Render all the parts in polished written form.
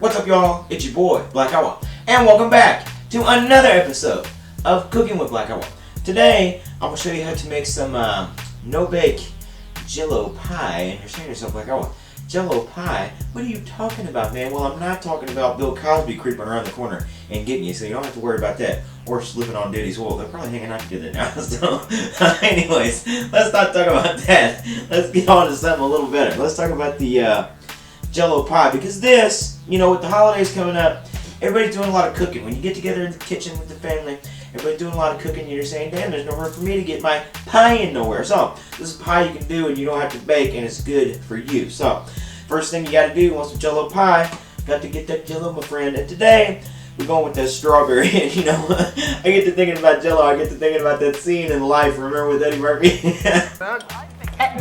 What's up, y'all? It's your boy, Black Owl, and welcome back to another episode of Cooking with Black Owl. Today, I'm going to show you how to make some no-bake Jello pie. And you're saying to yourself, Black Owl, Jello pie? What are you talking about, man? Well, I'm not talking about Bill Cosby creeping around the corner and getting you, so you don't have to worry about that. Or slipping on Diddy's oil. They're probably hanging out together now. So, anyways, let's not talk about that. Let's get on to something a little better. Let's talk about the Jello pie, because this, you know, with the holidays coming up, everybody's doing a lot of cooking. When you get together in the kitchen with the family, everybody's doing a lot of cooking, and you're saying, damn, there's nowhere for me to get my pie in nowhere. So, this is a pie you can do, and you don't have to bake, and it's good for you. So, first thing you got to do, you want some Jello pie, got to get that Jello, my friend. And today, we're going with that strawberry. And, you know, I get to thinking about Jello, I get to thinking about that scene in Life, remember, with Eddie Murphy?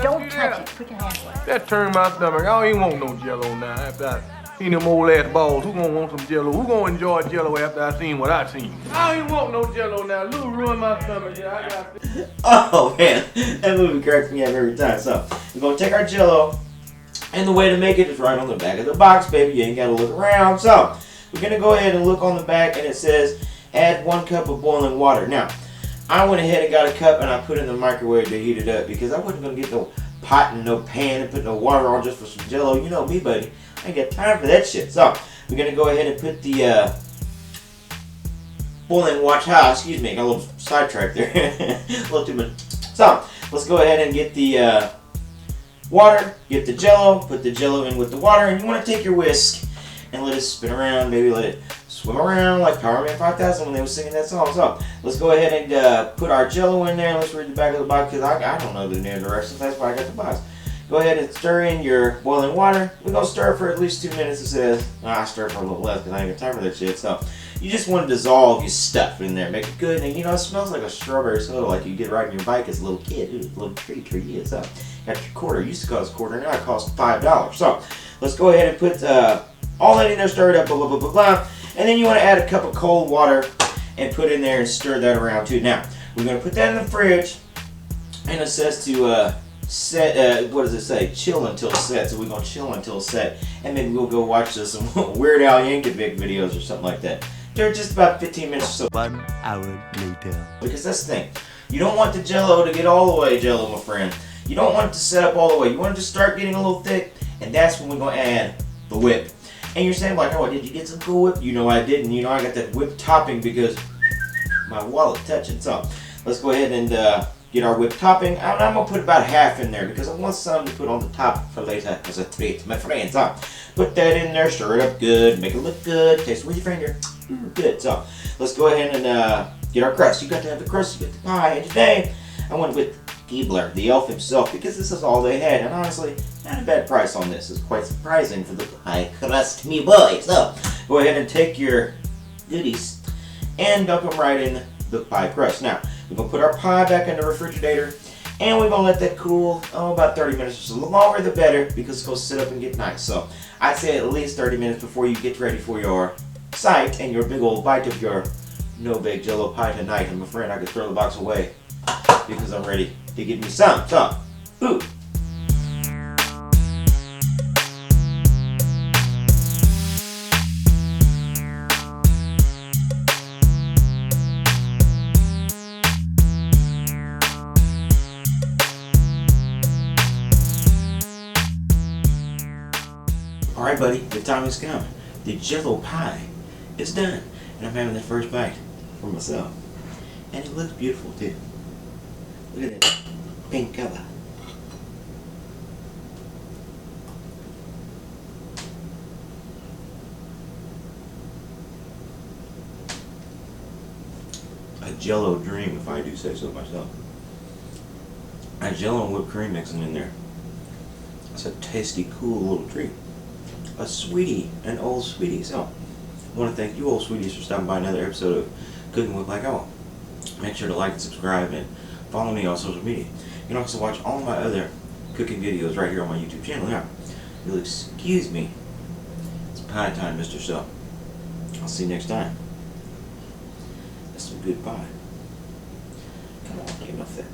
Don't touch it. Put your hands away. That turned my stomach. I don't even want no Jello now. After I seen them old ass balls, who gonna want some Jello? Who gonna enjoy Jello after I seen what I seen? I don't even want no Jello now. Lou ruined my stomach. Yeah, I got this. Oh man, that movie cracks me up every time. So we're gonna take our Jello, and the way to make it is right on the back of the box, baby. You ain't gotta look around. So we're gonna go ahead and look on the back, and it says add 1 cup of boiling water. Now, I went ahead and got a cup and I put it in the microwave to heat it up because I wasn't gonna get no pot and no pan and put no water on just for some Jello. You know me, buddy. I ain't got time for that shit. So we're gonna go ahead and put the boiling water. Excuse me, got a little sidetracked there. A little too much. So let's go ahead and get the water, get the Jello, put the Jello in with the water, and you want to take your whisk and let it spin around. Maybe let it swim around like Power Man 5000 when they were singing that song. So let's go ahead and put our Jello in there. Let's read the back of the box because I don't know the new directions. That's why I got the box. Go ahead and stir in your boiling water. We're going to stir for at least 2 minutes, it says. I stir for a little less because I ain't got time for that shit. So you just want to dissolve your stuff in there. Make it good. And you know, it smells like a strawberry soda like you get riding your bike as a little kid. Ooh, a little treat for you. So got your quarter. It used to cost a quarter. Now it costs $5. So let's go ahead and put all that in there, stir it up, blah, blah, blah, blah, blah. And then you want to add a cup of cold water and put in there and stir that around too. Now, we're going to put that in the fridge, and it says to set, what does it say? Chill until set. So we're going to chill until set, and maybe we'll go watch some Weird Al Yankovic videos or something like that. They're just about 15 minutes or so. 1 hour later. Because that's the thing. You don't want the Jello to get all the way Jello, my friend. You don't want it to set up all the way. You want it to start getting a little thick, and that's when we're going to add the whip. And you're saying, like, oh, did you get some cool whip? You know I didn't. You know I got that whip topping because my wallet touching. So let's go ahead and get our whip topping. I'm going to put about half in there because I want some to put on the top for later as a treat, my friends. So put that in there, stir it up good, make it look good, taste it with your finger. Good. So let's go ahead and get our crust. You got to have the crust, you get the pie. And today I went with Giebler, the elf himself, because this is all they had. And honestly, not a bad price on this. It's quite surprising for the pie crust, me boy. So go ahead and take your goodies and dump them right in the pie crust. Now, we're going to put our pie back in the refrigerator, and we're going to let that cool, about 30 minutes or so. The longer the better, because it's going to sit up and get nice. So I'd say at least 30 minutes before you get ready for your site and your big old bite of your no-bake Jello pie tonight. And my friend, I could throw the box away because I'm ready to get me some. So, ooh. Alright, buddy, the time has come. The Jello pie is done. And I'm having the first bite for myself. And it looks beautiful, too. Look at that pink color. A Jello dream, if I do say so myself. A Jello and whipped cream mixing in there. It's a tasty, cool little treat. A sweetie, an old sweetie. So, I want to thank you old sweeties for stopping by another episode of Cooking with Black Owl. Make sure to like and subscribe and follow me on social media. You can also watch all my other cooking videos right here on my YouTube channel. Now, you'll excuse me. It's pie time, Mr. So. I'll see you next time. That's some good pie. Come on, get enough there.